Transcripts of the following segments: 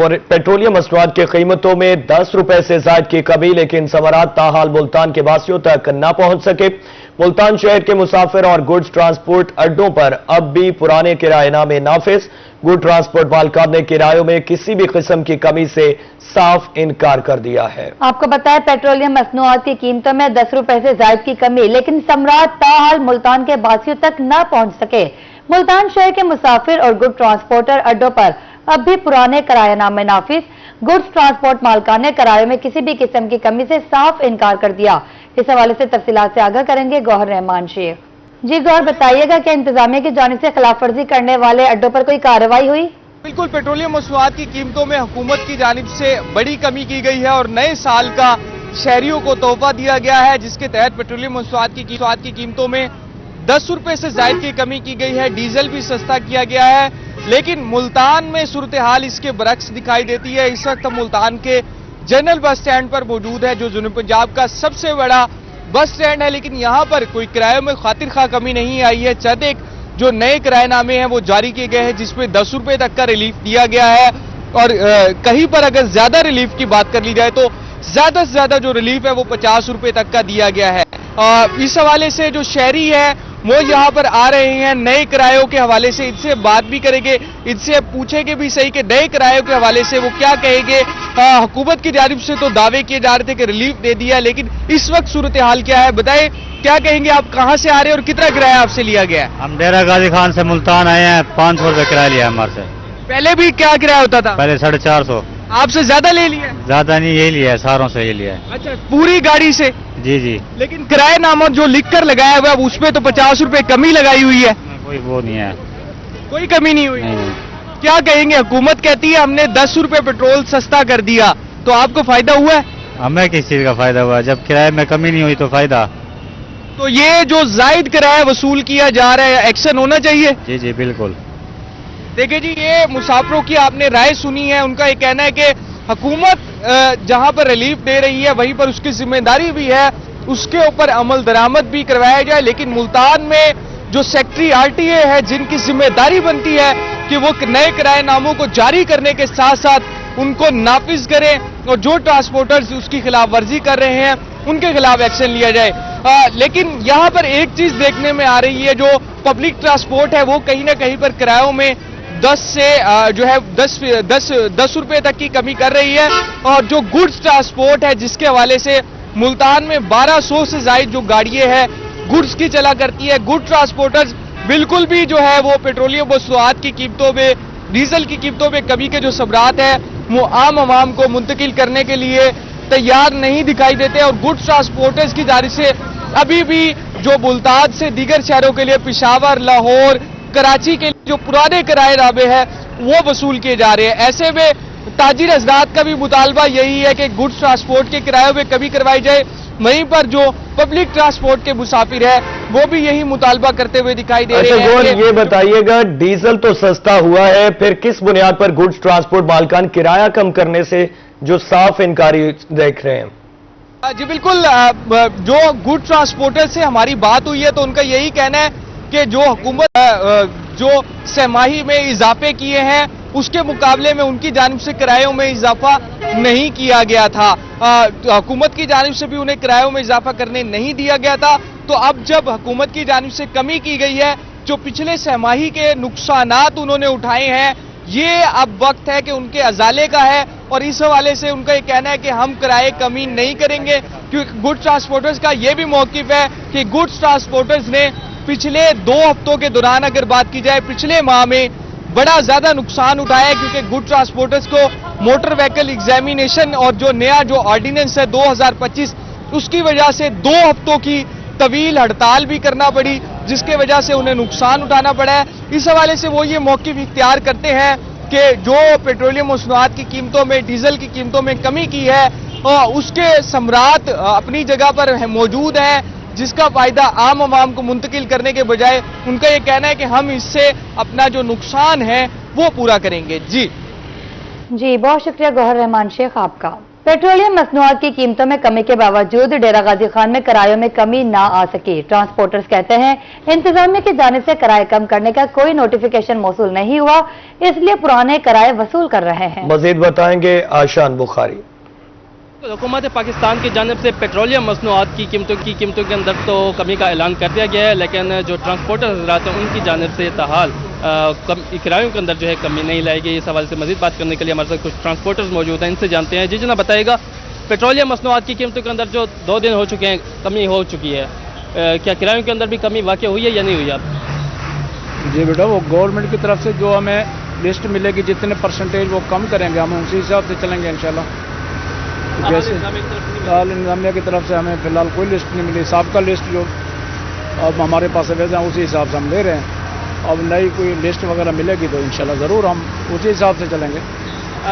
اور پیٹرولیم مصنوعات کی قیمتوں میں 10 روپے سے زائد کی کمی، لیکن ثمرات تاحال ملتان کے باسیوں تک نہ پہنچ سکے۔ ملتان شہر کے مسافر اور گڈز ٹرانسپورٹ اڈوں پر اب بھی پرانے کرایہ نامے نافذ۔ گڈ ٹرانسپورٹ مالکان نے کرایوں میں کسی بھی قسم کی کمی سے صاف انکار کر دیا ہے۔ آپ کو بتائیں پیٹرولیم مصنوعات کی قیمتوں میں 10 روپے سے زائد کی کمی، لیکن ثمرات تاحال ملتان کے باسیوں تک نہ پہنچ سکے۔ ملتان شہر کے مسافر اور گڈ ٹرانسپورٹر اڈوں پر اب بھی پرانے کرایہ نامے نافذ۔ گڈز ٹرانسپورٹ مالکان نے کرایوں میں کسی بھی قسم کی کمی سے صاف انکار کر دیا۔ اس حوالے سے تفصیلات سے آگاہ کریں گے گوہر رحمان شیخ۔ جی گوہر، بتائیے گا کہ انتظامیہ کی جانب سے خلاف ورزی کرنے والے اڈوں پر کوئی کارروائی ہوئی؟ بالکل، پیٹرولیم مصنوعات کی قیمتوں میں حکومت کی جانب سے بڑی کمی کی گئی ہے اور نئے سال کا شہریوں کو تحفہ دیا گیا ہے، جس کے تحت پیٹرولیم مصنوعات کی قیمتوں میں 10 روپے سے زائد کی کمی کی گئی ہے۔ ڈیزل بھی سستا کیا گیا ہے، لیکن ملتان میں صورتحال اس کے برعکس دکھائی دیتی ہے۔ اس وقت ہم ملتان کے جنرل بس سٹینڈ پر موجود ہے، جو جنوب پنجاب کا سب سے بڑا بس سٹینڈ ہے، لیکن یہاں پر کوئی کرایوں میں خاطر خواہ کمی نہیں آئی ہے۔ چند ایک جو نئے کرایہ نامے ہیں وہ جاری کیے گئے ہیں، جس میں 10 روپے تک کا ریلیف دیا گیا ہے، اور کہیں پر اگر زیادہ ریلیف کی بات کر لی جائے تو زیادہ سے زیادہ جو ریلیف ہے وہ 50 روپے تک کا دیا گیا ہے۔ اس حوالے سے جو شہری ہے وہ یہاں پر آ رہے ہیں نئے کرایوں کے حوالے سے، ان سے بات بھی کریں گے، ان سے پوچھیں گے بھی صحیح کہ نئے کرایوں کے حوالے سے وہ کیا کہیں گے۔ حکومت کی جانب سے تو دعوے کیے جا رہے تھے کہ ریلیف دے دیا، لیکن اس وقت صورتحال کیا ہے بتائیں، کیا کہیں گے؟ آپ کہاں سے آ رہے ہیں اور کتنا کرایہ آپ سے لیا گیا ہے؟ ہم ڈیرہ غازی خان سے ملتان آئے ہیں، 500 روپے کرایہ لیا ہمارے سے۔ پہلے بھی کیا کرایہ ہوتا تھا؟ پہلے 450۔ آپ سے زیادہ لے لیا؟ زیادہ نہیں، یہی لیا ہے، ساروں سے یہ لیا ہے۔ اچھا، پوری گاڑی سے؟ جی جی، لیکن کرایہ نامہ جو لکھ کر لگایا ہوا ہے اس پہ تو 50 روپے کمی لگائی ہوئی ہے۔ کوئی وہ نہیں ہے، کوئی کمی نہیں ہوئی؟ نہیں۔ کیا کہیں گے؟ حکومت کہتی ہے ہم نے 10 روپے پیٹرول سستا کر دیا، تو آپ کو فائدہ ہوا ہے؟ ہمیں کس چیز کا فائدہ ہوا؟ جب کرایہ میں کمی نہیں ہوئی تو فائدہ۔ تو یہ جو زائد کرایہ وصول کیا جا رہا ہے، ایکشن ہونا چاہیے۔ جی جی بالکل۔ دیکھیں جی، یہ مسافروں کی آپ نے رائے سنی ہے، ان کا یہ کہنا ہے کہ حکومت جہاں پر ریلیف دے رہی ہے وہیں پر اس کی ذمہ داری بھی ہے، اس کے اوپر عمل درآمد بھی کروایا جائے، لیکن ملتان میں جو سیکٹری RTA ہے جن کی ذمہ داری بنتی ہے کہ وہ نئے کرایہ ناموں کو جاری کرنے کے ساتھ ساتھ ان کو نافذ کریں، اور جو ٹرانسپورٹرز اس کی خلاف ورزی کر رہے ہیں ان کے خلاف ایکشن لیا جائے۔ لیکن یہاں پر ایک چیز دیکھنے میں آ رہی ہے، جو پبلک ٹرانسپورٹ ہے وہ کہیں نہ کہیں پر کرایوں میں 10 روپے تک کی کمی کر رہی ہے، اور جو گڈز ٹرانسپورٹ ہے جس کے حوالے سے ملتان میں 1200 سے زائد جو گاڑیاں ہیں گڈز کی چلا کرتی ہے۔ گڈ ٹرانسپورٹرز بالکل بھی جو ہے وہ پیٹرولیم مصنوعات کی قیمتوں میں، ڈیزل کی قیمتوں میں کمی کے جو ثمرات ہیں وہ عام عوام کو منتقل کرنے کے لیے تیار نہیں دکھائی دیتے، اور گڈ ٹرانسپورٹرز کی جانب سے ابھی بھی جو ملتان سے دیگر شہروں کے لیے پشاور، لاہور، کراچی کے لیے جو پرانے کرایہ نامے ہیں وہ وصول کیے جا رہے ہیں۔ ایسے میں تاجر حضرات کا بھی مطالبہ یہی ہے کہ گڈز ٹرانسپورٹ کے کرایوں میں کمی کروائی جائے، وہیں پر جو پبلک ٹرانسپورٹ کے مسافر ہیں وہ بھی یہی مطالبہ کرتے ہوئے دکھائی دے رہے ہیں۔ اچھا، یہ بتائیے گا ڈیزل تو سستا ہوا ہے، پھر کس بنیاد پر گڈز ٹرانسپورٹ مالکان کرایہ کم کرنے سے جو صاف انکاری دیکھ رہے ہیں؟ جی بالکل، جو گڈ ٹرانسپورٹر سے ہماری بات ہوئی ہے تو ان کا یہی کہنا ہے کہ جو حکومت جو سہ-ماہی میں اضافے کیے ہیں اس کے مقابلے میں ان کی جانب سے کرایوں میں اضافہ نہیں کیا گیا تھا۔ حکومت کی جانب سے بھی انہیں کرایوں میں اضافہ کرنے نہیں دیا گیا تھا، تو اب جب حکومت کی جانب سے کمی کی گئی ہے، جو پچھلے سہ-ماہی کے نقصانات انہوں نے اٹھائے ہیں، یہ اب وقت ہے کہ ان کے ازالے کا ہے، اور اس حوالے سے ان کا یہ کہنا ہے کہ ہم کرائے کمی نہیں کریں گے، کیونکہ گڈ ٹرانسپورٹرز کا یہ بھی موقف ہے کہ گڈ ٹرانسپورٹرز نے پچھلے 2 ہفتوں کے دوران اگر بات کی جائے پچھلے ماہ میں بڑا زیادہ نقصان اٹھایا ہے، کیونکہ گڈ ٹرانسپورٹرز کو موٹر وہیکل ایگزامینیشن اور جو نیا جو آرڈیننس ہے 2025 اس کی وجہ سے 2 ہفتوں کی طویل ہڑتال بھی کرنا پڑی، جس کے وجہ سے انہیں نقصان اٹھانا پڑا ہے۔ اس حوالے سے وہ یہ موقف اختیار کرتے ہیں کہ جو پیٹرولیم مصنوعات کی قیمتوں میں، ڈیزل کی قیمتوں میں کمی کی ہے، اس کے ثمرات اپنی جگہ پر موجود ہیں، جس کا فائدہ عام عوام کو منتقل کرنے کے بجائے ان کا یہ کہنا ہے کہ ہم اس سے اپنا جو نقصان ہے وہ پورا کریں گے۔ جی जी बहुत शुक्रिया गौहर रहमान शेख आपका। पेट्रोलियम मसनूआत की कीमतों में कमी के बावजूद डेरा गाजी खान में किरायों में कमी ना आ सकी। ट्रांसपोर्टर्स कहते हैं इंतजामिया की जानिब से किराए कम करने का कोई नोटिफिकेशन मौसूल नहीं हुआ, इसलिए पुराने किराए वसूल कर रहे हैं। मजीद बताएंगे आशान बुखारी। हुकूमत पाकिस्तान की जानिब से पेट्रोलियम मसनूआत की कीमतों के अंदर तो कमी का ऐलान कर दिया गया है, लेकिन जो ट्रांसपोर्टर हज़रात हैं उनकी जानिब से ताहाल किरायों के अंदर जो है कमी नहीं लाई गई। इस हवाले से मजीद बात करने के लिए हमारे साथ कुछ ट्रांसपोर्टर्स मौजूद हैं, इनसे जानते हैं। जी जना बताएगा, पेट्रोलियम मसनूआत की कीमतों के अंदर जो 2 दिन हो चुके हैं कमी हो चुकी है, क्या किरायों के अंदर भी कमी वाक़ई हुई है या नहीं हुई? आप जी बेटा, वो गवर्नमेंट की तरफ से जो हमें लिस्ट मिलेगी जितने परसेंटेज वो कम करेंगे, हम उसी हिसाब से चलेंगे इंशाल्लाह। जैसे फिलहाल इंतजामिया की तरफ से हमें फिलहाल कोई लिस्ट नहीं मिली, सबका लिस्ट जो अब हमारे पास अवेलेबल है उसी हिसाब से हम ले रहे हैं। अब नई कोई लिस्ट वगैरह मिलेगी तो इंशाल्लाह ज़रूर हम उसी हिसाब से चलेंगे।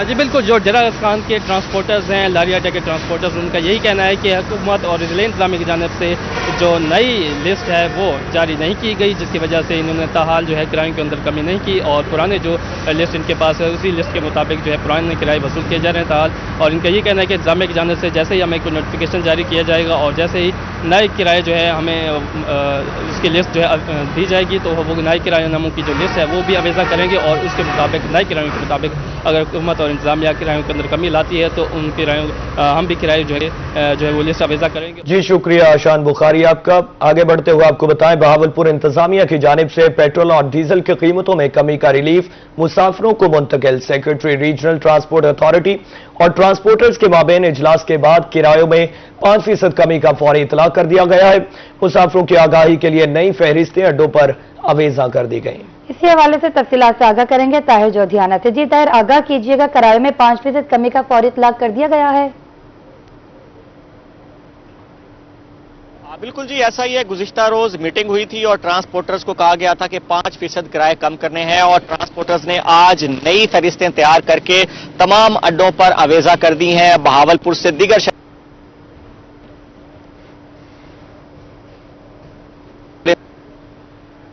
जी बिल्कुल, जो डेरा खान के ट्रांसपोर्टर्स हैं, लारी अड्डा के ट्रांसपोर्टर्स, उनका यही कहना है कि हुकूमत और ज़िले इंतज़ामिया की जानिब से जो नई लिस्ट है वो जारी नहीं की गई, जिसकी वजह से इन्होंने ताहाल जो है किरायों के अंदर कमी नहीं की और पुराने जो लिस्ट इनके पास है उसी लिस्ट के मुताबिक जो है पुराने किराए वसूल किए जा रहे हैं ताहाल। और इनका यही कहना है कि इंतज़ामिया की जानिब से जैसे ही हमें कोई नोटिफिकेशन जारी किया जाएगा और जैसे ही नए किराए जो है हमें उसकी लिस्ट जो है दी जाएगी तो वो नए किराए नामों की जो लिस्ट है वो भी अवेज़ा करेंगे और उसके मुताबिक नए किरायों के मुताबिक अगर हुकूमत और इंतजामिया किरायों के अंदर कमी लाती है तो उन किरायों हम भी किराए जो है वो लिस्ट अवेज़ा करेंगे। जी शुक्रिया आशान बुखारी आपका। आगे बढ़ते हुए आपको बताएं, बहावलपुर इंतजामिया की जानिब से पेट्रोल और डीजल की कीमतों में कमी का रिलीफ मुसाफिरों को मुंतकिल। सेक्रेटरी रीजनल ट्रांसपोर्ट अथॉरिटी और ट्रांसपोर्टर्स के माबेन इजलास के बाद किरायों में 5% कमी का फौरी इतला कर दिया गया है। मुसाफिरों की आगाही के लिए नई फहरिस्तें अड्डों पर अवेज़ा कर दी गई। इसी हवाले से तफसीलात से आगाह करेंगे ताहिर जोधियाना से। जी ताहिर, आगाह कीजिएगा, किराए में 5% कमी का फौरी इतलाक कर दिया गया है। बिल्कुल जी, ऐसा ही है। गुज़िश्ता रोज मीटिंग हुई थी और ट्रांसपोर्टर्स को कहा गया था कि 5% किराए कम करने हैं और ट्रांसपोर्टर्स ने आज नई फहरिस्तें तैयार करके तमाम अड्डों पर अवेज़ा कर दी हैं। बहावलपुर से दीगर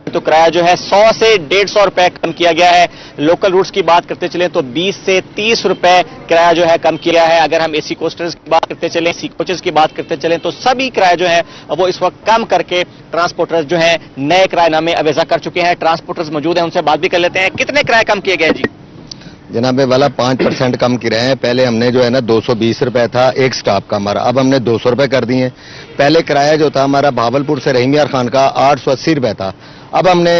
तो किराया जो है 100 से 150 रुपए कम किया गया है। लोकल रूट्स की बात करते चलें तो 20 से 30 रुपए किराया जो है कम किया है। अगर हम एसी कोस्टर्स की बात करते चलें, सी कोचेस की बात करते चलें तो सभी किराया जो है वो इस वक्त कम करके ट्रांसपोर्टर्स जो है नए किराएनामे अवेज़ा कर चुके हैं। ट्रांसपोर्टर्स मौजूद हैं, उनसे बात भी कर लेते हैं। कितने किराए कम किए गए जी? जनाब वाला 5% कम किराए हैं। पहले हमने जो है ना 220 रुपए था एक स्टाफ का हमारा, अब हमने 200 रुपए कर दिए। पहले किराया जो था हमारा भावलपुर से रहीम यार खान का 880 रुपए था, अब हमने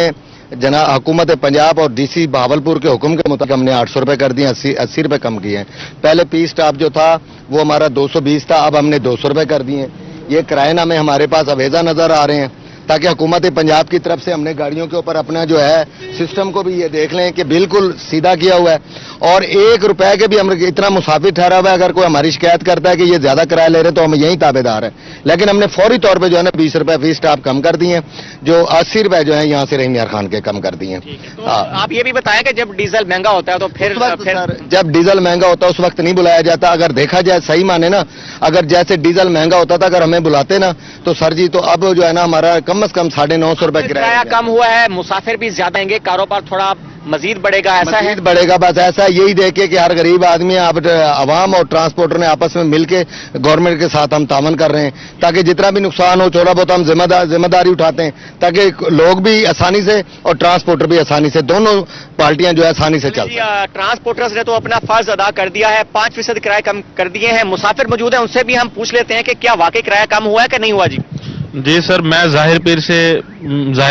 हुकूमत पंजाब और डीसी भावलपुर के हुक्म के मुताबिक हमने 800 रुपए कर दिए, 80 रुपए कम किए हैं। पहले पी स्टाफ जो था वो हमारा 220 था, अब हमने 200 रुपए कर दिए। ये किराएनामे हमारे पास अवेज़ा नजर आ रहे हैं ताकि हुकूमत पंजाब की तरफ से हमने गाड़ियों के ऊपर अपना जो है सिस्टम को भी ये देख लें कि बिल्कुल सीधा किया हुआ है और 1 रुपए के भी हम इतना मुसाफिर ठहरा हुआ है। अगर कोई हमारी शिकायत करता है कि ये ज्यादा किराया ले रहे हैं तो हम यही ताबेदार हैं, लेकिन हमने फौरी तौर पे जो है ना 20 रुपए फी स्टाफ कम कर दिए, जो 80 रुपए जो है यहाँ से रहीम यार खान के कम कर दिए। तो आप ये भी बताएं कि जब डीजल महंगा होता है तो फिर जब डीजल महंगा होता है उस वक्त नहीं बुलाया जाता। अगर देखा जाए सही माने ना, अगर जैसे डीजल महंगा होता था अगर हमें बुलाते ना तो सर जी तो अब जो है ना हमारा कम से कम 950 रुपए किराया कम हुआ है, मुसाफिर भी ज्यादा आएंगे, कारोबार थोड़ा मजीद बढ़ेगा, ऐसा है? बढ़ेगा, बस ऐसा यही देखे कि हर गरीब आदमी अब अवाम और ट्रांसपोर्टर ने आपस में मिलके गवर्नमेंट के साथ हम तावन कर रहे हैं ताकि जितना भी नुकसान हो थोड़ा बहुत हम जिम्मेदारी उठाते हैं ताकि लोग भी आसानी से और ट्रांसपोर्टर भी आसानी से, दोनों पार्टियां जो है आसानी से चलती हैं। ट्रांसपोर्टर्स ने तो अपना फर्ज अदा कर दिया है, 5% किराए कम कर दिए हैं। मुसाफिर मौजूद है, उनसे भी हम पूछ लेते हैं कि क्या वाकई किराया कम हुआ है कि नहीं हुआ जी? जी सर, मैं जाहिर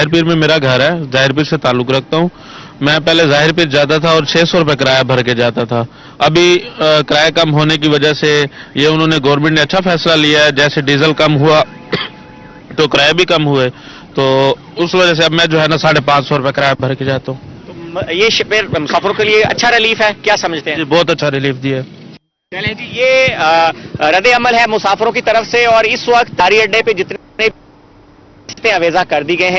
पीर में मेरा घर है, जाहिर पीर से ताल्लुक रखता हूँ। मैं पहले जाहिर पीर जाता था और 600 रुपए किराया भर के जाता था। अभी किराया कम होने की वजह से ये उन्होंने गवर्नमेंट ने अच्छा फैसला लिया है, जैसे डीजल कम हुआ तो किराया भी कम हुए, तो उस वजह से अब मैं जो है ना 550 रुपए किराया भर के जाता हूँ। तो ये फिर मुसाफिरों के लिए अच्छा रिलीफ है, क्या समझते हैं? बहुत अच्छा रिलीफ दिया है। चलें जी, ये रद्द अमल है मुसाफिरों की तरफ से और इस वक्त तारी अड्डे पे जितने अवेज़ा कर दी गई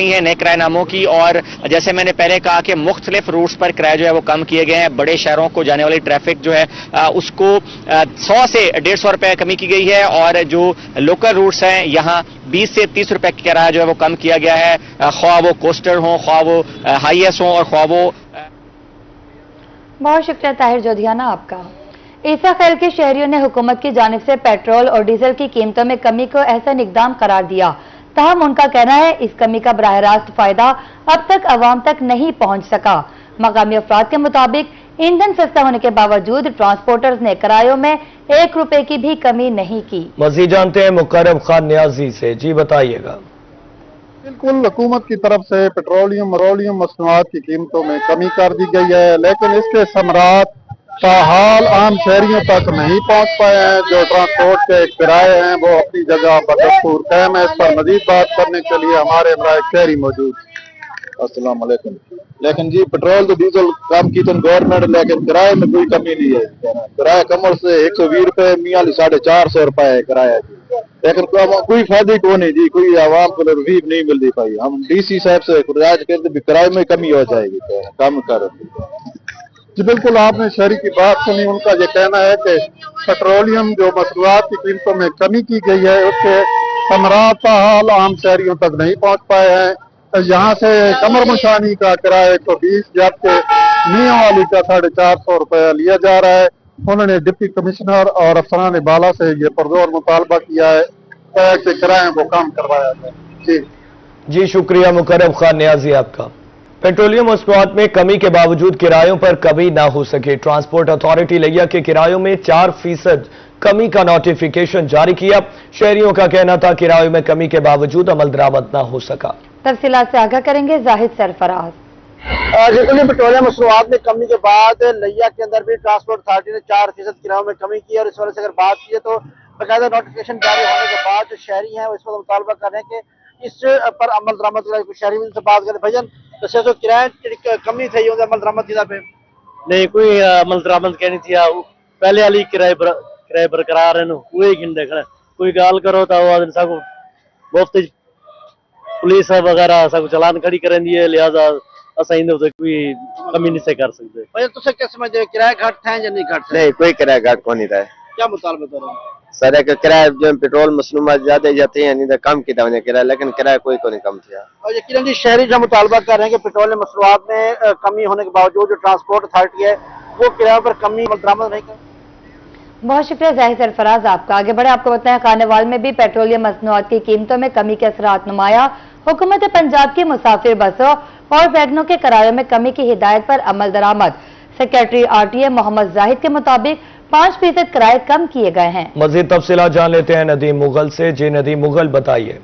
हैं नए किराएनामों की, और जैसे मैंने पहले कहा कि मुख्तलिफ रूट्स पर किराए जो है वो कम किए गए हैं। बड़े शहरों को जाने वाली ट्रैफिक जो है उसको 100 से 150 रुपए कमी की गई है और जो लोकल रूट्स हैं यहाँ 20 से 30 रुपए किराया जो है वो कम किया गया है, ख्वाह वो कोस्टर हों, ख्वाह वो हाईएस हों और ख्वाह वो बहुत शुक्रिया ताहिर जोधियाना आपका। ईसा खैल के शहरियों ने हुकूमत की जानिब से पेट्रोल और डीजल की कीमतों में कमी को एहसन इकदाम करार दिया। ताहम उनका कहना है इस कमी का बराह रास्त फायदा अब तक अवाम तक नहीं पहुंच सका। मकामी अफराद के मुताबिक ईंधन सस्ता होने के बावजूद ट्रांसपोर्टर्स ने किरायों में 1 रुपए की भी कमी नहीं की। मजीद जानते हैं मुकर्रम खान न्याजी से। जी बताइएगा। बिल्कुल, हुकूमत की तरफ से पेट्रोलियम मसनूआत की कीमतों में कमी कर दी गई है, लेकिन इसके समरात ताहाल आम शहरियों तक नहीं पहुंच पाए हैं। जो ट्रांसपोर्ट के किराए हैं वो अपनी जगह बदस्तूर कायम है। इस पर मजीद बात करने के लिए हमारे हमरा शहरी मौजूद। अस्सलाम वालेकुम। लेकिन जी पेट्रोल तो डीजल कम की तो गवर्नमेंट, लेकिन किराए में कोई कमी नहीं है। किराया कमर से 120 रुपए, मियाँ 450 रुपए है किराया, लेकिन कोई फायदे को नहीं जी, कोई आवाम को रिलीफ नहीं मिल रही पाई। हम डीसी साहब से गुजारिश करते भी किराए में कमी हो जाएगी, कम कर। जी बिल्कुल, आपने शहरी की बात सुनी। उनका ये कहना है कि पेट्रोलियम जो मसनूआत की कीमतों में कमी की गई है उसके समरात हाल आम शहरियों तक नहीं पहुंच पाए हैं। यहाँ से कमर मुशानी का किराया 120, जबकि मियाँ वाली का 450 रुपया लिया जा रहा है। उन्होंने डिप्टी कमिश्नर और अफसरान बाला से ये पुरजोर मुतालबा किया है कि किराए को कम करवाया जाए। जी शुक्रिया मुकर्रम खान न्याजी आपका। पेट्रोलियम मसनूआत में कमी के बावजूद किरायों पर कमी ना हो सके। ट्रांसपोर्ट अथॉरिटी लिया के किरायों में 4% कमी का नोटिफिकेशन जारी किया। शहरियों का कहना था किरायों में कमी के बावजूद अमल दरामद ना हो सका। तफसीलात से आगाह करेंगे जाहिद सरफराज। पेट्रोलियम मसनूआत में कमी के बाद लिया के अंदर भी ट्रांसपोर्ट अथॉरिटी ने 4% किरायों में कमी की। और इस वजह से अगर बात की तो बाकायदा नोटिफिकेशन जारी होने के बाद जो शहरी हैं वो इस वक्त मुतालबा कर रहे हैं कि इस पर अमल दरामद करें। शहरी से बात करें, भजन तो किराए कमी थी अमल दरामद की पे नहीं कोई अमल दरामद कहनी थी। पहले वाली किराए बरकरार है, वही गिनते खड़े। कोई गाल करो तो सब मुफ्त पुलिस वगैरह सब चलान खड़ी करें दिए, लिहाजा असा कोई कमी नहीं से कर सकते। भैया तुझे क्या समझते हो, किराए घट है या नहीं घट? नहीं, कोई किराया घाट को नहीं रहा है। क्या मुतालबा कर रहे हैं सर? किराया जो पेट्रोल मसनूआत ज्यादा जाते हैं, नहीं तो कम किया किराया, लेकिन किराया कोई को नहीं कम किया। और यकीनन शहरी जो मुतालबा कर रहे हैं कि पेट्रोलियम मसनूआत में कमी होने के बावजूद जो ट्रांसपोर्ट अथॉरिटी है वो किराए पर कमी दरामद नहीं कर। बहुत शुक्रिया जाहिद सरफराज आपका। आगे बढ़े आपको बताएं, खानेवाल में भी पेट्रोलियम मसनूआत की कीमतों में कमी के असरात नुमाया। हुकूमत पंजाब की मुसाफिर बसों और वैगनों के किरायों में कमी की हिदायत पर अमल दरामद। सेक्रेटरी RTA मोहम्मद जाहिद के मुताबिक 5% किराए कम किए गए हैं। मजीद तफसीलात जान लेते हैं नदीम मुगल से। जी नदीम मुगल बताइए।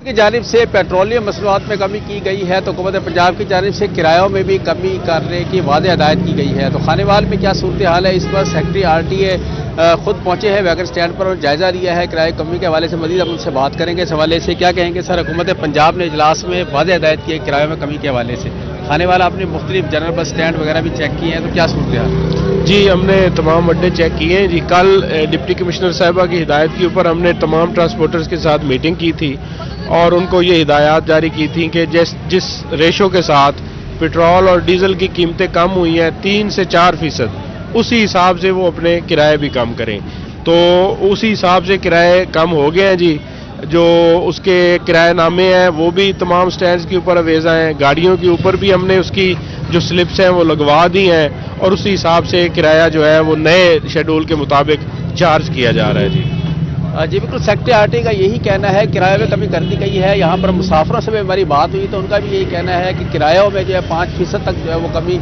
की जानिब से पेट्रोलियम मसनूआत में कमी की गई है तो हुकूमत पंजाब की जानिब से किरायों में भी कमी करने की वादे हदायत की गई है। तो खानेवाल में क्या सूरत हाल है, इस पर सेक्रेटरी RTA खुद पहुंचे हैं वैगन स्टैंड पर और जायजा लिया है किराए कमी के हवाले से। मजीद हम उनसे बात करेंगे। इस हवाले से क्या कहेंगे सर? हुकूमत पंजाब ने इजलास में वादे हदायत किए किरायों में कमी के हवाले से। खानेवाल आपने मुख्तलिफ जनरल बस स्टैंड वगैरह भी चेक किए हैं, तो क्या सूरत हाल? जी हमने तमाम अड्डे चेक किए हैं जी। कल डिप्टी कमिश्नर साहिबा की हिदायत के ऊपर हमने तमाम ट्रांसपोर्टर्स के साथ मीटिंग की थी और उनको ये हिदायत जारी की थी कि जिस रेशो के साथ पेट्रोल और डीजल की कीमतें कम हुई हैं 3 से 4%, उसी हिसाब से वो अपने किराए भी कम करें। तो उसी हिसाब से किराए कम हो गए हैं जी। जो उसके किराएनामे हैं वो भी तमाम स्टैंड्स के ऊपर अवेजा हैं। गाड़ियों के ऊपर भी हमने उसकी जो स्लिप्स हैं वो लगवा दी हैं और उसी हिसाब से किराया जो है वो नए शेड्यूल के मुताबिक चार्ज किया जा रहा है जी। जी बिल्कुल, सेक्रेटरी RTA का यही कहना है किराए में कमी कर दी गई है। यहाँ पर मुसाफिरों से भी हमारी बात हुई तो उनका भी यही कहना है कि किरायों में जो है 5% तक जो है वो कमी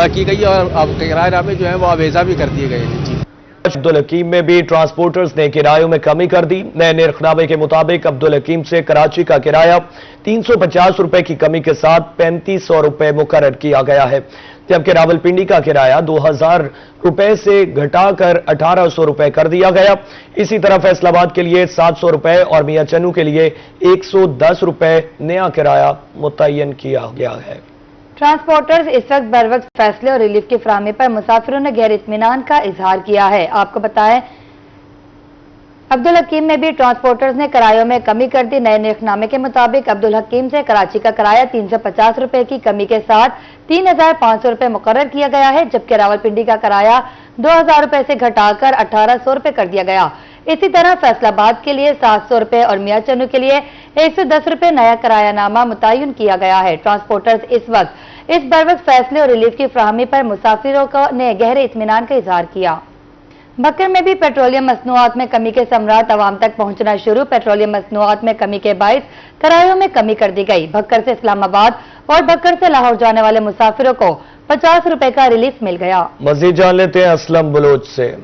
की गई है और अब किराएनामे जो है वो अवेजा भी कर दिए गए हैं जी। अब्दुल हकीम में भी ट्रांसपोर्टर्स ने किरायों में कमी कर दी। नए निर्खनामे के मुताबिक अब्दुल हकीम से कराची का किराया 350 रुपए की कमी के साथ 3500 रुपए मुकर्रर किया गया है, जबकि रावलपिंडी का किराया 2000 रुपए से घटाकर 1800 रुपए कर दिया गया। इसी तरह फैसलाबाद के लिए 700 रुपए और मियां चन्नू के लिए 110 रुपए नया किराया मुतय्यन किया गया है। ट्रांसपोर्टर्स इस वक्त बर वक्त फैसले और रिलीफ की फराहमी पर मुसाफिरों ने गैर इत्मीनान का इजहार किया है। आपको बताएं, अब्दुल हकीम में भी ट्रांसपोर्टर्स ने किरायों में कमी कर दी। नए निर्खनामे के मुताबिक अब्दुल हकीम से कराची का किराया 350 रुपए की कमी के साथ 3500 रुपए मुकर्रर किया गया है, जबकि रावलपिंडी का किराया 2000 रुपए से घटाकर 1800 रुपए कर दिया गया। इसी तरह फैसलाबाद के लिए 700 रुपए और मियां चन्नू के लिए 110 रुपए नया किरायानामा मुतय्यन किया गया है। ट्रांसपोर्टर्स इस वक्त इस बरवक्त फैसले और रिलीफ की फराहमी पर मुसाफिरों ने गहरे इत्मीनान का इजहार किया। बक्कर में भी पेट्रोलियम मसनूआत में कमी के समरात आवाम तक पहुंचना शुरू। पेट्रोलियम मसनूआत में कमी के बायस किरायों में कमी कर दी गई। बक्कर से इस्लामाबाद और बक्कर से लाहौर जाने वाले मुसाफिरों को 50 रुपए का रिलीफ मिल गया। मजीद जान लेते हैं असलम बलोच से।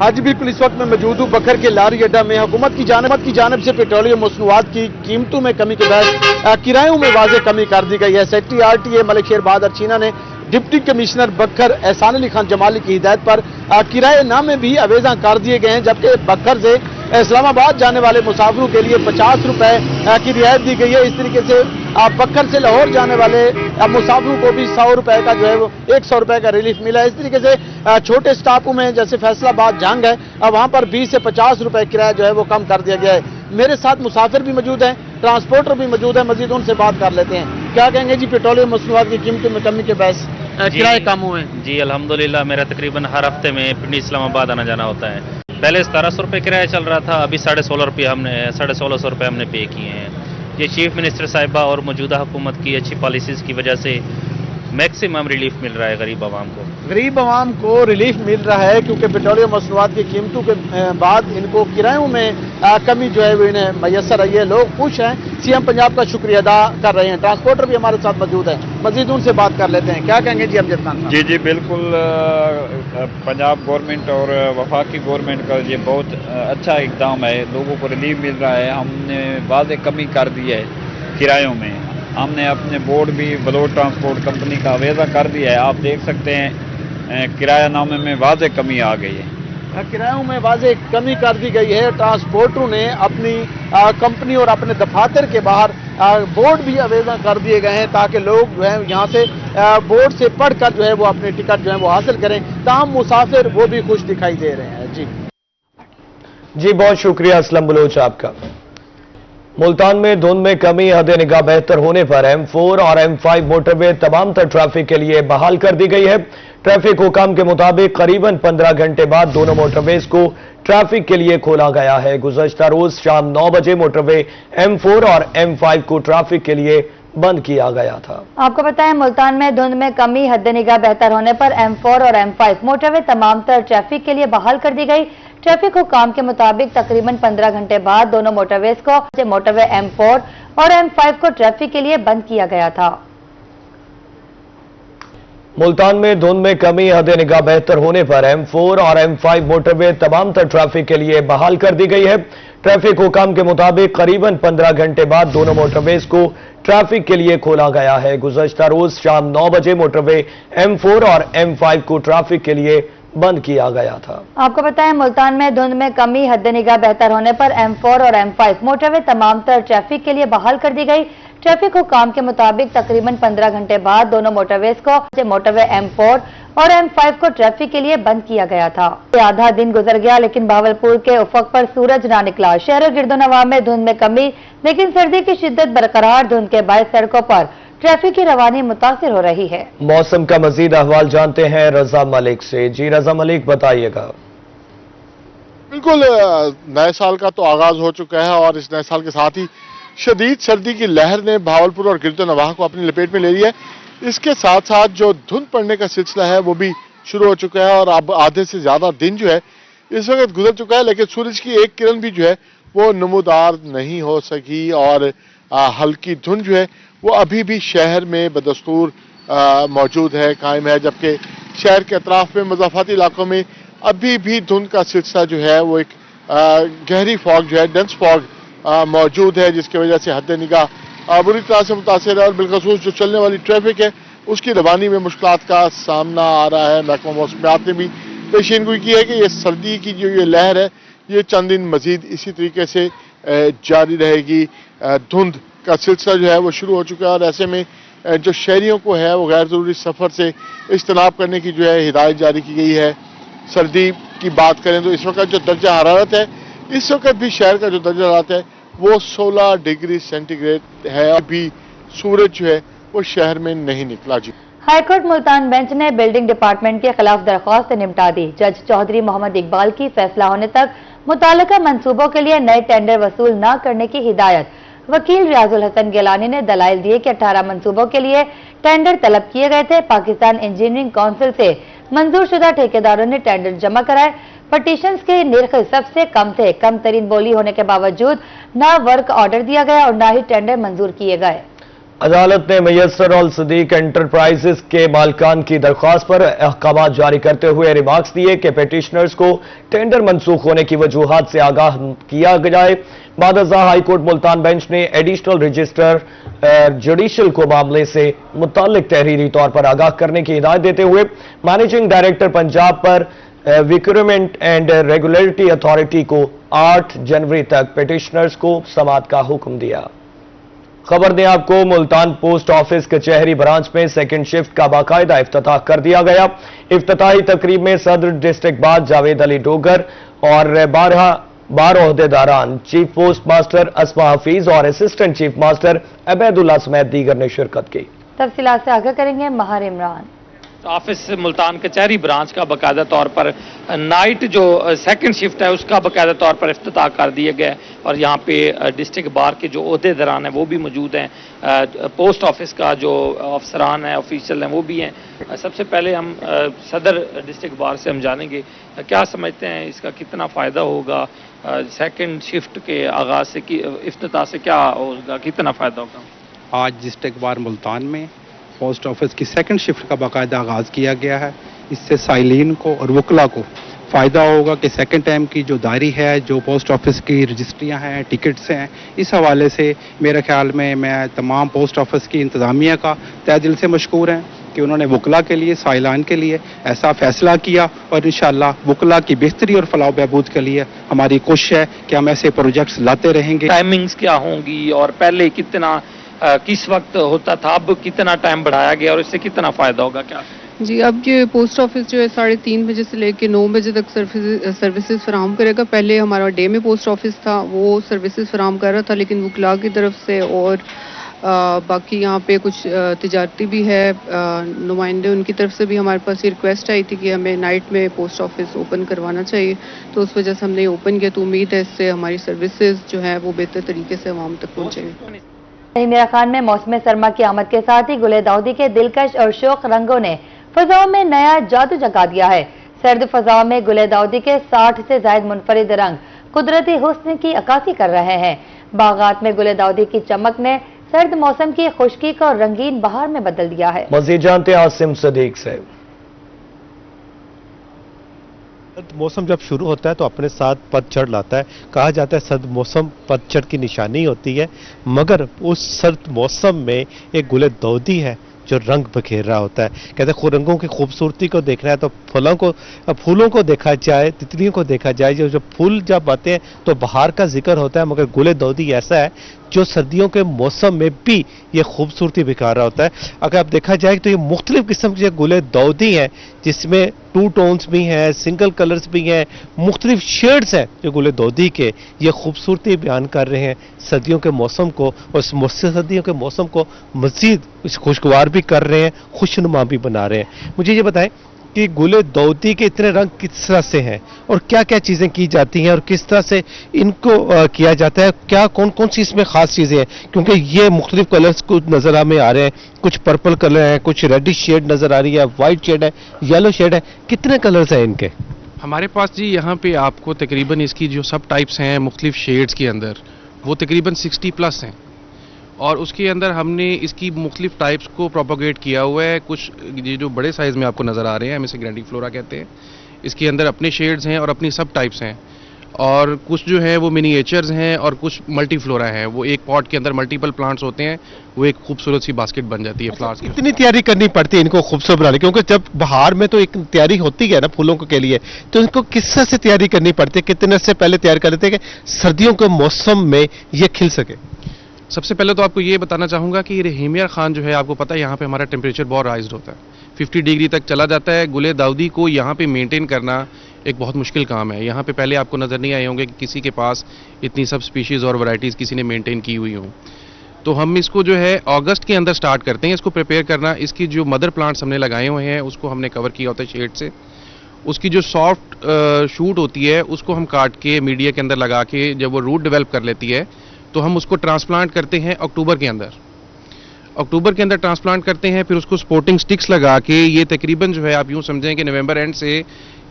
आज भी पुलिस वक्त में मौजूद हूँ बकर के लारी अड्डा में। हुकूमत की जानिब से पेट्रोलियम मसनूआत की कीमतों में कमी के बाद किरायों में वाज़ेह कमी कर दी गई है। सेक्रेटरी RTA मलिक शेर बहादुर चीना ने डिप्टी कमिश्नर बक्कर एहसान अली खान जमाली की हिदायत पर किराए नामे भी अवेजा कर दिए गए हैं, जबकि बक्कर से इस्लामाबाद जाने वाले मुसाफिरों के लिए 50 रुपए की रियायत दी गई है। इस तरीके से बक्कर से लाहौर जाने वाले मुसाफिरों को भी 100 रुपए का जो है वो 100 रुपए का रिलीफ मिला है। इस तरीके से छोटे स्टापों में जैसे फैसलाबाद जंग है, वहां पर 20 से 50 रुपए किराया जो है वो कम कर दिया गया है। मेरे साथ मुसाफिर भी मौजूद हैं, ट्रांसपोर्टर भी मौजूद है, मजीद उनसे बात कर लेते हैं। क्या कहेंगे जी, पेट्रोलियम मसनूआत की कीमतों में कमी के बायस किराए कम हुए? जी अल्हम्दुलिल्लाह, मेरा तकरीबन हर हफ्ते में पिंडी इस्लामाबाद आना जाना होता है। पहले 1700 रुपये किराया चल रहा था, अभी 1650 रुपये हमने पे किए हैं। ये चीफ मिनिस्टर साहिबा और मौजूदा हुकूमत की अच्छी पॉलिसीज़ की वजह से मैक्सिमम रिलीफ मिल रहा है गरीब आवाम को। गरीब आवाम को रिलीफ मिल रहा है क्योंकि पेट्रोलियम मसनूआत की कीमतों के बाद इनको किरायों में कमी जो है वो इन्हें मैसर आई है। लोग खुश हैं, CM पंजाब का शुक्रिया अदा कर रहे हैं। ट्रांसपोर्टर भी हमारे साथ मौजूद है, मजीद उनसे बात कर लेते हैं। क्या कहेंगे जी अमजद खान साहब? जी बिल्कुल, पंजाब गवर्नमेंट और वफाकी गवर्नमेंट का ये बहुत अच्छा इकदाम है, लोगों को रिलीफ मिल रहा है। हमने वाज़ेह कमी कर दी है किरायों में। हमने अपने बोर्ड भी बलोच ट्रांसपोर्ट कंपनी का अवेजा कर दिया है। आप देख सकते हैं किराया नामे में वाज़ेह कमी आ गई है। किरायों में वाज़ेह कमी कर दी गई है। ट्रांसपोर्टरों ने अपनी कंपनी और अपने दफातर के बाहर बोर्ड भी अवेजा कर दिए गए हैं ताकि लोग जो है यहाँ से बोर्ड से पढ़कर जो है वो अपने टिकट जो है वो हासिल करें। तमाम मुसाफिर वो भी खुश दिखाई दे रहे हैं। जी बहुत शुक्रिया असलम बलोच आपका। मुल्तान में धुंध में कमी, हद निगाह बेहतर होने पर M4 और M5 मोटरवे तमाम तर ट्रैफिक के लिए बहाल कर दी गई है। ट्रैफिक हुकाम के मुताबिक करीबन 15 घंटे बाद दोनों मोटरवेज को ट्रैफिक के लिए खोला गया है। गुज़श्ता रोज शाम 9 बजे मोटरवे M4 और M5 को ट्रैफिक के लिए बंद किया गया था। आपको बताएं, मुल्तान में धुंध में कमी, हद निगाह बेहतर होने पर M4 और M5 मोटरवे तमाम तर ट्रैफिक के लिए बहाल कर दी गई। ट्रैफिक हुकाम के मुताबिक तकरीबन 15 घंटे बाद दोनों मोटरवेज को मोटरवे M4 और M5 को ट्रैफिक के लिए बंद किया गया था। मुल्तान में धुंध में कमी, हद निगाह बेहतर होने पर M4 और M5 मोटरवे तमाम तर ट्रैफिक के लिए बहाल कर दी गई है। ट्रैफिक हुकाम के मुताबिक करीबन 15 घंटे बाद दोनों मोटरवेज को ट्रैफिक के लिए खोला गया है। गुज़श्ता रोज शाम 9 बजे मोटरवे M4 और M5 को ट्रैफिक के लिए बंद किया गया था। आपको बताएं, मुल्तान में धुंध में कमी, हद निगाह बेहतर होने पर M4 और M5 मोटरवे तमाम तर ट्रैफिक के लिए बहाल कर दी गई। ट्रैफिक हुकाम के मुताबिक तकरीबन 15 घंटे बाद दोनों मोटरवेज को मोटरवे M4 और M5 को ट्रैफिक के लिए बंद किया गया था। आधा दिन गुजर गया लेकिन भावलपुर के उफक पर सूरज ना निकला। शहर गिरदोनवा में धुंध में कमी, लेकिन सर्दी की शिद्दत बरकरार। धुंध के बायस सड़कों पर ट्रैफिक की रवानी मुतासिर हो रही है। मौसम का मजीद अहवाल जानते हैं रजा मलिक से। जी रजा मलिक बताइएगा। बिल्कुल, नए साल का तो आगाज हो चुका है और इस नए साल के साथ ही शदीद सर्दी की लहर ने भावलपुर और गिरदोनवाह को अपनी लपेट में ले लिया है। इसके साथ साथ जो धुंध पड़ने का सिलसिला है वो भी शुरू हो चुका है और अब आधे से ज्यादा दिन जो है इस वक्त गुजर चुका है, लेकिन सूरज की एक किरण भी जो है वो नमूदार नहीं हो सकी और हल्की धुंध जो है वो अभी भी शहर में बदस्तूर मौजूद है, कायम है। जबकि शहर के अतराफ में मज़ाफ़ाती इलाकों में अभी भी धुंध का सिलसिला जो है वो एक गहरी फॉग जो है, डेंस फॉग मौजूद है, जिसकी वजह से हद निगाह बुरी तरह से मुतासिर है और बिलखसूस जो चलने वाली ट्रैफिक है उसकी रवानी में मुश्किलात का सामना आ रहा है। महकमा मौसमियात ने भी पेशीनगोई की है कि ये सर्दी की जो ये लहर है ये चंद दिन मजीद इसी तरीके से जारी रहेगी। धुंध का सिलसिला जो है वो शुरू हो चुका है और ऐसे में जो शहरियों को है वो गैर ज़रूरी सफ़र से इज्तनाब करने की जो है हिदायत जारी की गई है। सर्दी की बात करें तो इस वक्त जो दर्जा हरारत है, इस वक्त भी शहर का जो दर्जा हरारत है वो 16 डिग्री सेंटीग्रेड है। अभी सूरज जो है वो शहर में नहीं निकला। जी हाईकोर्ट मुल्तान बेंच ने बिल्डिंग डिपार्टमेंट के खिलाफ दरख्वास्त निपटा दी। जज चौधरी मोहम्मद इकबाल की फैसला होने तक मुताल्लिका मंसूबों के लिए नए टेंडर वसूल न करने की हिदायत। वकील रियाजुल हसन गिलानी ने दलाइल दिए कि 18 मंसूबों के लिए टेंडर तलब किए गए थे। पाकिस्तान इंजीनियरिंग काउंसिल से मंजूर शुदा ठेकेदारों ने टेंडर जमा कराए। पटिशंस के निर्ख सबसे कम थे। कम तरीन बोली होने के बावजूद न वर्क ऑर्डर दिया गया और न ही टेंडर मंजूर किए गए। अदालत ने मैसर अल सदीक एंटरप्राइजेस के मालिकान की दरख्वास्त पर अहकाम जारी करते हुए रिमार्क्स दिए कि पेटिशनर्स को टेंडर मनसूख होने की वजूहात से आगाह किया जाए। बादशाह हाई कोर्ट मुल्तान बेंच ने एडिशनल रजिस्टर जुडिशल को मामले से मुताल्लिक तहरीरी तौर पर आगाह करने की हिदायत देते हुए मैनेजिंग डायरेक्टर पंजाब पर रिक्रूटमेंट एंड रेगुलेटरी अथॉरिटी को 8 जनवरी तक पेटिशनर्स को समाअत का हुक्म दिया। खबर दें आपको, मुल्तान पोस्ट ऑफिस कचहरी ब्रांच में सेकंड शिफ्ट का बाकायदा इफ्तिताह कर दिया गया। इफ्तिताही तकरीब में सदर डिस्ट्रिक्ट बाज जावेद अली डोगर और 12 ओहदेदारान, चीफ पोस्ट मास्टर अस्मा हफीज और असिस्टेंट चीफ मास्टर अबैदुल्ला समेत दीगर ने शिरकत की। तफसीलात से आगाह करेंगे महार इमरान। ऑफिस मुल्तान कचहरी ब्रांच का बाकायदा तौर पर नाइट जो सेकंड शिफ्ट है उसका बाकायदा तौर पर इफ्तिताह कर दिया गया और यहाँ पे डिस्ट्रिक्ट बार के जो ओहदेदारान हैं वो भी मौजूद हैं। पोस्ट ऑफिस का जो अफसरान है, ऑफिशियल हैं, वो भी हैं। सबसे पहले हम सदर डिस्ट्रिक्ट बार से हम जानेंगे क्या समझते हैं इसका कितना फ़ायदा होगा, सेकंड शिफ्ट के आगाज़ से इफ्तिताह से क्या होगा, कितना फ़ायदा होगा। आज डिस्ट्रिक्ट बार मुल्तान में पोस्ट ऑफिस की सेकंड शिफ्ट का बाकायदा आगाज़ किया गया है। इससे साइलिन को और वकला को फ़ायदा होगा कि सेकंड टाइम की जो दायरी है, जो पोस्ट ऑफिस की रजिस्ट्रियां हैं, टिकट्स हैं, इस हवाले से मेरे ख्याल में मैं तमाम पोस्ट ऑफिस की इंतज़ामिया का तहे दिल से मशकूर हैं कि उन्होंने वकला के लिए, साइलान के लिए ऐसा फैसला किया और इंशाअल्लाह वकला की बेहतरी और फलाह बहबूद के लिए हमारी कोशिश है कि हम ऐसे प्रोजेक्ट्स लाते रहेंगे। टाइमिंग्स क्या होंगी और पहले कितना किस वक्त होता था, अब कितना टाइम बढ़ाया गया और इससे कितना फ़ायदा होगा क्या? जी, अब ये पोस्ट ऑफिस जो है 3:30 बजे से लेकर 9 बजे तक सर्विसेज फराहम करेगा। पहले हमारा डे में पोस्ट ऑफिस था, वो सर्विसेज फराहम कर रहा था, लेकिन वकला की तरफ से और बाकी यहाँ पे कुछ तिजारती भी है नुमाइंदे, उनकी तरफ से भी हमारे पास ये रिक्वेस्ट आई थी कि हमें नाइट में पोस्ट ऑफिस ओपन करवाना चाहिए, तो उस वजह से हमने ओपन किया। तो उम्मीद है इससे हमारी सर्विसेज जो है वो बेहतर तरीके से आवाम तक पहुँचेंगी। मेरा खान में मौसम सरमा की आमद के साथ ही गुले दाऊदी के दिलकश और शोक रंगों ने फजाओं में नया जादू जगा दिया है। सर्द फजाओं में गुले दाऊदी के 60 से ज्यादा मुनफरिद रंग कुदरती हुस्न की अक्कासी कर रहे हैं। बागात में गुले दाऊदी की चमक ने सर्द मौसम की खुशकी को रंगीन बहार में बदल दिया है। मजीद जानते हैं आसिम सदीक से। सर्द मौसम जब शुरू होता है तो अपने साथ पतझड़ लाता है। कहा जाता है सर्द मौसम पतझड़ की निशानी होती है, मगर उस सर्द मौसम में एक गुले दाऊदी है जो रंग बखेर रहा होता है। कहते हैं रंगों की खूबसूरती को देखना है तो फूलों को देखा जाए, तितलियों को देखा जाए। जो फूल जब आते हैं तो बहार का जिक्र होता है, मगर गुले दाऊदी ऐसा है जो सर्दियों के मौसम में भी ये खूबसूरती बिखा रहा होता है। अगर आप देखा जाए तो ये मुख्तलिफ किस्म के गुले दाऊदी हैं, जिसमें 2 टोन्स भी हैं, सिंगल कलर्स भी हैं, मुख्तलिफ शेड्स हैं जो गुले दाऊदी के ये खूबसूरती बयान कर रहे हैं सर्दियों के मौसम को, और सर्दियों के मौसम को मजीद खुशगवार भी कर रहे हैं, खुशनुमा भी बना रहे हैं। मुझे ये बताएं कि गुले दाऊदी के इतने रंग किस तरह से हैं और क्या क्या चीज़ें की जाती हैं और किस तरह से इनको किया जाता है, क्या कौन कौन सी इसमें खास चीज़ें हैं, क्योंकि ये मुख्तलिफ कलर्स कुछ नज़र हमें आ रहे हैं, कुछ पर्पल कलर है, कुछ रेडिश शेड नज़र आ रही है, वाइट शेड है, येलो शेड है, कितने कलर्स हैं इनके? हमारे पास जी यहाँ पे आपको तकरीबन इसकी जो सब टाइप्स हैं मुख्तलिफ शेड्स के अंदर वो तकरीबन 60+ हैं, और उसके अंदर हमने इसकी मुख्तलिफ टाइप्स को प्रोपोगेट किया हुआ है। कुछ ये जो बड़े साइज़ में आपको नज़र आ रहे हैं हमें इसे ग्रैंडिफ्लोरा कहते हैं, इसके अंदर अपने शेड्स हैं और अपनी सब टाइप्स हैं, और कुछ जो है वो मिनिएचर्स हैं और कुछ मल्टीफ्लोरा हैं। वो एक पॉट के अंदर मल्टीपल प्लांट्स होते हैं, वो एक खूबसूरत सी बास्केट बन जाती है फ्लावर्स की। कितनी तैयारी करनी पड़ती है इनको खूबसूरत बनाने, क्योंकि जब बहार में तो एक तैयारी होती है ना फूलों के लिए, तो इनको किस तरह से तैयारी करनी पड़ती है, कितने से पहले तैयार कर लेते हैं कि सर्दियों के मौसम में ये खिल सके? सबसे पहले तो आपको ये बताना चाहूँगा कि हिमियर खान जो है आपको पता है यहाँ पे हमारा टेम्परेचर बहुत राइज होता है, 50 डिग्री तक चला जाता है। गुले दाऊदी को यहाँ पे मेंटेन करना एक बहुत मुश्किल काम है। यहाँ पे पहले आपको नज़र नहीं आए होंगे कि किसी के पास इतनी सब स्पीशीज़ और वैरायटीज़ किसी ने मेंटेन की हुई हों। तो हम इसको जो है अगस्त के अंदर स्टार्ट करते हैं इसको प्रिपेयर करना। इसकी जो मदर प्लांट्स हमने लगाए हुए हैं उसको हमने कवर किया होता है शेड से। उसकी जो सॉफ्ट शूट होती है उसको हम काट के मीडिया के अंदर लगा के जब वो रूट डेवलप कर लेती है तो हम उसको ट्रांसप्लांट करते हैं अक्टूबर के अंदर ट्रांसप्लांट करते हैं, फिर उसको स्पोर्टिंग स्टिक्स लगा के ये तकरीबन जो है आप यूं समझें कि नवंबर एंड से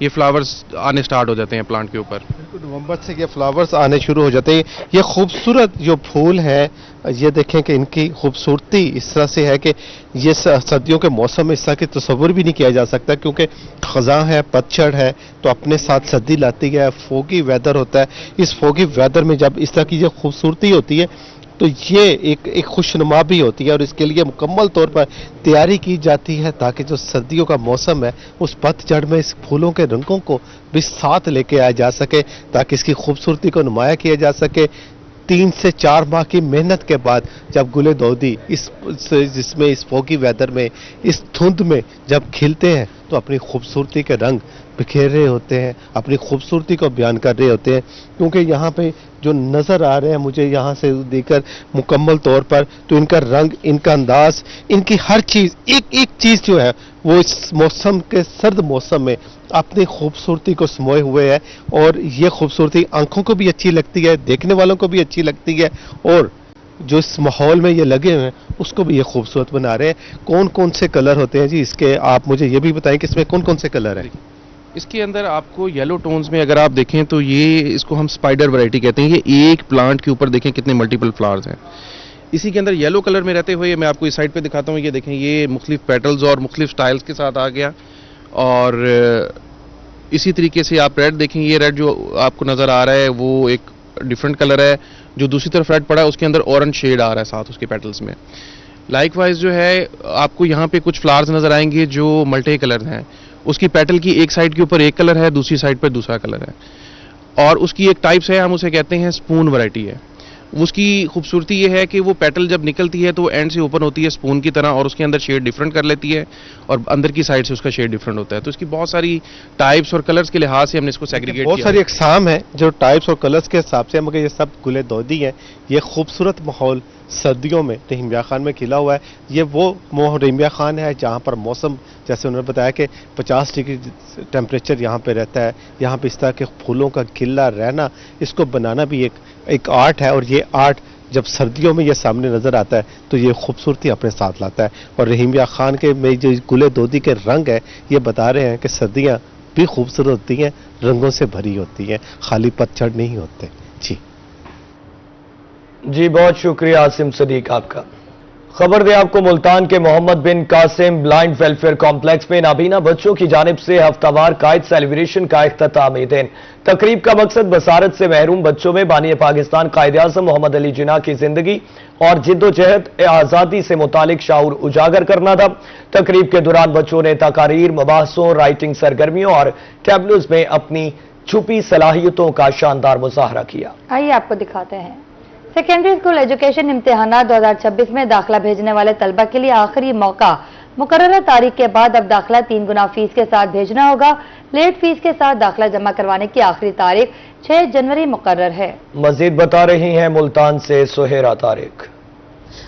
ये फ्लावर्स आने स्टार्ट हो जाते हैं प्लांट के ऊपर। नवंबर से ये फ्लावर्स आने शुरू हो जाते हैं। ये खूबसूरत जो फूल हैं, ये देखें कि इनकी खूबसूरती इस तरह से है कि ये सर्दियों के मौसम में इस तरह की तस्वुर भी नहीं किया जा सकता, क्योंकि खज़ां है, पतझड़ है, तो अपने साथ सर्दी लाती है, फोगी वेदर होता है। इस फोगी वेदर में जब इस तरह की जो खूबसूरती होती है तो ये एक खुशनुमा भी होती है, और इसके लिए मुकम्मल तौर पर तैयारी की जाती है ताकि जो सर्दियों का मौसम है उस पतझड़ में इस फूलों के रंगों को भी साथ लेके आया जा सके, ताकि इसकी खूबसूरती को नुमाया किया जा सके। 3 से 4 माह की मेहनत के बाद जब गुले दौदी जिसमें इस फोगी वेदर में, इस धुंध में जब खिलते हैं तो अपनी खूबसूरती के रंग बिखेर रहे होते हैं, अपनी खूबसूरती को बयान कर रहे होते हैं। क्योंकि यहाँ पे जो नज़र आ रहे हैं मुझे यहाँ से देखकर मुकम्मल तौर पर, तो इनका रंग, इनका अंदाज, इनकी हर चीज़, एक चीज़ जो है वो इस मौसम के, सर्द मौसम में अपनी खूबसूरती को समोए हुए है। और ये खूबसूरती आंखों को भी अच्छी लगती है, देखने वालों को भी अच्छी लगती है, और जो इस माहौल में ये लगे हुए हैं उसको भी ये खूबसूरत बना रहे हैं। कौन कौन से कलर होते हैं जी इसके, आप मुझे ये भी बताएं कि इसमें कौन कौन से कलर हैं? इसके अंदर आपको येलो टोन्स में अगर आप देखें तो ये, इसको हम स्पाइडर वैरायटी कहते हैं। ये एक प्लांट के ऊपर देखें कितने मल्टीपल फ्लावर्स हैं। इसी के अंदर येलो कलर में रहते हुए मैं आपको इस साइड पे दिखाता हूँ। ये देखें, ये मुख्तलिफ पेटल्स और मुख्तलिफ स्टाइल्स के साथ आ गया। और इसी तरीके से आप रेड देखें, ये रेड जो आपको नज़र आ रहा है वो एक डिफरेंट कलर है। जो दूसरी तरफ रेड पड़ा है उसके अंदर ऑरेंज शेड आ रहा है साथ उसके पेटल्स में। लाइकवाइज जो है आपको यहाँ पे कुछ फ्लावर्स नज़र आएंगे जो मल्टी कलर हैं। उसकी पेटल की एक साइड के ऊपर एक कलर है, दूसरी साइड पर दूसरा कलर है। और उसकी एक टाइप्स है, हम उसे कहते हैं स्पून वैरायटी है। उसकी खूबसूरती ये है कि वो पेटल जब निकलती है तो वो एंड से ओपन होती है स्पून की तरह, और उसके अंदर शेड डिफरेंट कर लेती है, और अंदर की साइड से उसका शेड डिफरेंट होता है। तो इसकी बहुत सारी टाइप्स और कलर्स के लिहाज से हमने इसको सेग्रीगेट किया। बहुत सारी अक़साम है जो टाइप्स और कलर्स के हिसाब से, मगर ये सब गुले दौदी हैं। ये खूबसूरत माहौल सर्दियों में रहीमिया खान में खिला हुआ है। ये वो रहीमिया खान है जहाँ पर मौसम, जैसे उन्होंने बताया कि 50 डिग्री टेम्परेचर यहाँ पे रहता है। यहाँ पे इस तरह के फूलों का खिला रहना, इसको बनाना भी एक आर्ट है। और ये आर्ट जब सर्दियों में ये सामने नज़र आता है तो ये खूबसूरती अपने साथ लाता है। और रहीमिया खान के में जो गुले दोदी के रंग है, ये बता रहे हैं कि सर्दियाँ भी खूबसूरत होती हैं, रंगों से भरी होती हैं, खाली पतझड़ नहीं होते। जी बहुत शुक्रिया आसिम सदीक आपका। खबर दे आपको, मुल्तान के मोहम्मद बिन कासिम ब्लाइंड वेलफेयर कॉम्प्लेक्स में नाबीना बच्चों की जानिब से हफ्तावार कायद सेलिब्रेशन का इख्तितामी दिन। तकरीब का मकसद बसारत से महरूम बच्चों में बानी पाकिस्तान कायद-ए-आज़म मोहम्मद अली जिन्ना की जिंदगी और जिद्दोजहद आज़ादी से मुतालिक शाऊर उजागर करना था। तकरीब के दौरान बच्चों ने तकारीर, मबाहसों, राइटिंग सरगर्मियों और टैबलोज में अपनी छुपी सलाहियतों का शानदार मुजाहरा किया। आइए आपको दिखाते हैं। सेकेंडरी स्कूल एजुकेशन इम्तिहानात 2026 में दाखिला भेजने वाले तलबा के लिए आखिरी मौका। मुकर्रर तारीख के बाद अब दाखिला 3 गुना फीस के साथ भेजना होगा। लेट फीस के साथ दाखिला जमा करवाने की आखिरी तारीख 6 जनवरी मुकर्रर है। मजीद बता रही हैं मुल्तान से सुहेरा तारिक।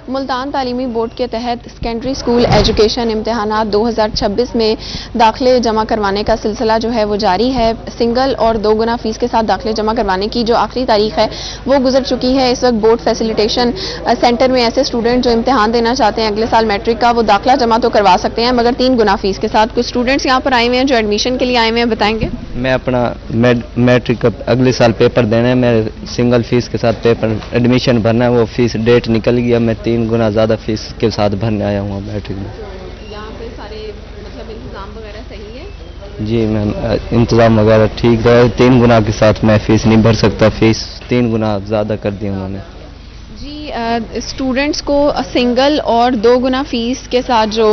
मुल्तान तालीमी बोर्ड के तहत सेकेंडरी स्कूल एजुकेशन इम्तिहानात 2026 में दाखिले जमा करवाने का सिलसिला जो है वो जारी है। सिंगल और 2 गुना फीस के साथ दाखिले जमा करवाने की जो आखिरी तारीख है वो गुजर चुकी है। इस वक्त बोर्ड फैसिलिटेशन सेंटर में ऐसे स्टूडेंट जो इम्तिहान देना चाहते हैं अगले साल मैट्रिक का, वो दाखिला जमा तो करवा सकते हैं मगर 3 गुना फीस के साथ। कुछ स्टूडेंट्स यहाँ पर आए हुए हैं जो एडमिशन के लिए आए हुए हैं, बताएंगे। मैं अपना मैट्रिक अगले साल पेपर देना है, मैं सिंगल फीस के साथ पेपर एडमिशन भरना है। वो फीस डेट निकल गया, मैं 3 गुना ज़्यादा फीस के साथ भरने आया हूँ मैट्रिक में। यहाँ पे सारे मतलब इंतजाम वगैरह सही है? जी मैम, इंतज़ाम वगैरह ठीक है। 3 गुना के साथ मैं फ़ीस नहीं भर सकता, फ़ीस 3 गुना ज़्यादा कर दी उन्होंने। जी, स्टूडेंट्स को सिंगल और 2 गुना फीस के साथ जो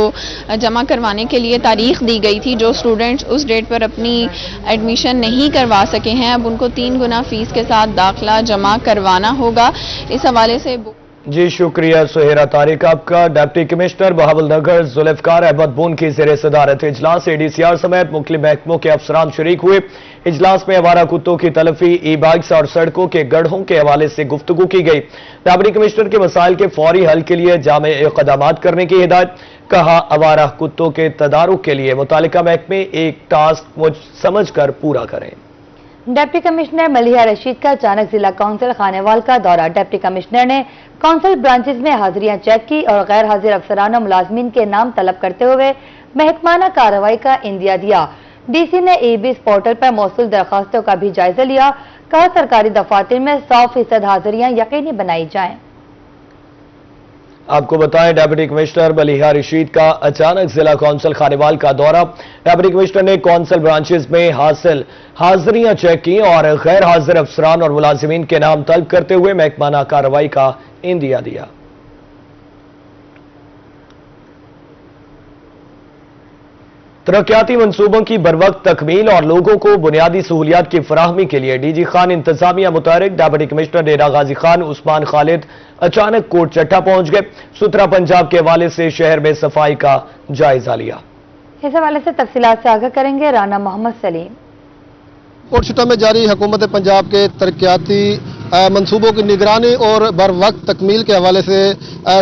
जमा करवाने के लिए तारीख दी गई थी, जो स्टूडेंट्स उस डेट पर अपनी एडमिशन नहीं करवा सके हैं, अब उनको 3 गुना फीस के साथ दाखिला जमा करवाना होगा। इस हवाले से जी शुक्रिया सुहेरा तारिक आपका। डिप्टी कमिश्नर बहावलनगर जुल्फकार अहमद बून की ज़ेर सदारत इजलास ADCR समेत मुख्तलिफ महकमों के अफसरान शरीक हुए। इजलास में आवारा कुत्तों की तलफी, ई-बाइक्स और सड़कों के गड्ढों के हवाले से गुफ्तगू की गई। डिप्टी कमिश्नर के मसाइल के फौरी हल के लिए जामे इक़दामात करने की हिदायत। कहा, आवारा कुत्तों के तदारुक के लिए मुतालिका महकमे एक टास्क समझ कर पूरा करें। डिप्टी कमिश्नर मलिहा रशीद का अचानक जिला काउंसिल खानेवाल का दौरा। डिप्टी कमिश्नर ने काउंसिल ब्रांचेस में हाजिरियां चेक की और गैर हाजिर अफसरान और मुलाजमीन के नाम तलब करते हुए महकमाना कार्रवाई का इंदिया दिया। डीसी ने ई-बिस पोर्टल पर मौसूल दरखास्तों का भी जायजा लिया। कहा सरकारी दफातर में 100% हाजिरियां यकीनी बनाई जाएं। आपको बताएं, डिप्टी कमिश्नर मलिहा रशीद का अचानक जिला काउंसिल खानेवाल का दौरा। डिप्टी कमिश्नर ने काउंसिल ब्रांचेस में हासिल हाजिरियां चेक की और गैर हाजिर अफसरान और मुलाजिमीन के नाम तलब करते हुए महकमाना कार्रवाई का इंदिया दिया। तरक्याती मंसूबों की बरवक्त तकमील और लोगों को बुनियादी सहूलियात की फराहमी के लिए डीजी खान इंतजामिया मुतारिक डिप्टी कमिश्नर डेरा गाजी खान उस्मान खालिद अचानक कोट चट्टा पहुंच गए। सुथरा पंजाब के हवाले से शहर में सफाई का जायजा लिया। इस हवाले से तफसीलात से आगाह करेंगे राना मोहम्मद सलीम। कोट चट्टा में जारी हुकूमत पंजाब के तरक्याती मंसूबों की निगरानी और बर वक्त तकमील के हवाले से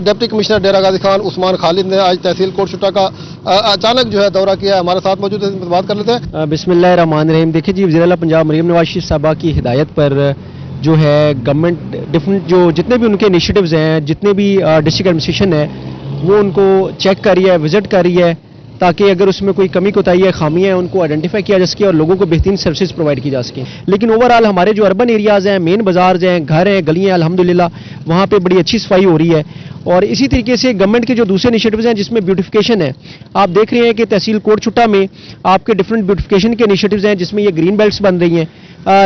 डिप्टी कमिश्नर डेरा गाजी खान उस्मान खालिद ने आज तहसील कोट चट्टा का अचानक जो है दौरा किया। हमारे साथ मौजूद है, बात कर लेते हैं। बिस्मिल्लाहिर्रहमानिर्रहीम। देखिए जी, वज़ीर आला पंजाब मरीम नवाज शरीफ साहबा की हिदायत पर जो है गवर्नमेंट डिफरेंट जो जितने भी उनके इनिशिएटिव्स हैं, जितने भी डिस्ट्रिक्ट एडमिनिस्ट्रेशन है, वो उनको चेक कर रही है, विजिट कर रही है, ताकि अगर उसमें कोई कमी कोताही है, खामियां हैं, उनको आइडेंटिफाई किया जा सके और लोगों को बेहतरीन सर्विसेज प्रोवाइड की जा सके। लेकिन ओवरऑल हमारे जो अर्बन एरियाज़ हैं, मेन बाजार हैं, घर हैं, गलियां, अल्हम्दुलिल्लाह वहाँ पे बड़ी अच्छी सफाई हो रही है। और इसी तरीके से गवर्नमेंट के जो दूसरे इनिशिएटिव्स हैं जिसमें ब्यूटिफिकेशन है, आप देख रहे हैं कि तहसील कोट चुट्टा में आपके डिफरेंट ब्यूटिफिकेशन के इनिशिएटिव्स हैं, जिसमें ये ग्रीन बेल्ट्स बन रही हैं,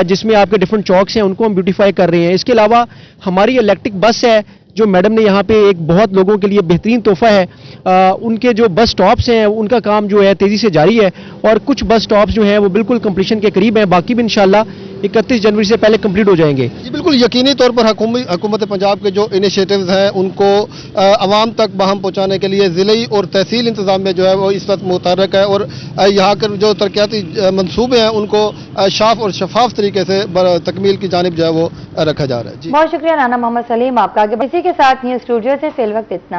जिसमें आपके डिफरेंट चौक्स हैं, उनको हम ब्यूटिफाई कर रहे हैं। इसके अलावा हमारी इलेक्ट्रिक बस है जो मैडम ने यहाँ पे एक बहुत लोगों के लिए बेहतरीन तोहफा है। उनके जो बस स्टॉप्स हैं उनका काम जो है तेजी से जारी है और कुछ बस स्टॉप्स जो हैं वो बिल्कुल कंप्लीशन के करीब हैं, बाकी भी इंशाल्लाह 31 जनवरी से पहले कंप्लीट हो जाएंगे। जी बिल्कुल, यकीनी तौर पर हुकूमत पंजाब के जो इनिशिएटिव्स हैं उनको आवाम तक बहम पहुँचाने के लिए ज़िले और तहसील इंतजाम में जो है वो इस वक्त मुतहर्रिक है और यहाँ के जो तरक्याती मनसूबे हैं उनको साफ और शफाफ तरीके से तकमील की जानिब जो है वो रखा जा रहा है। जी बहुत शुक्रिया राना मोहम्मद सलीम आपका। इसी के साथ न्यूज़ स्टूडियो से फिल वक्त इतना।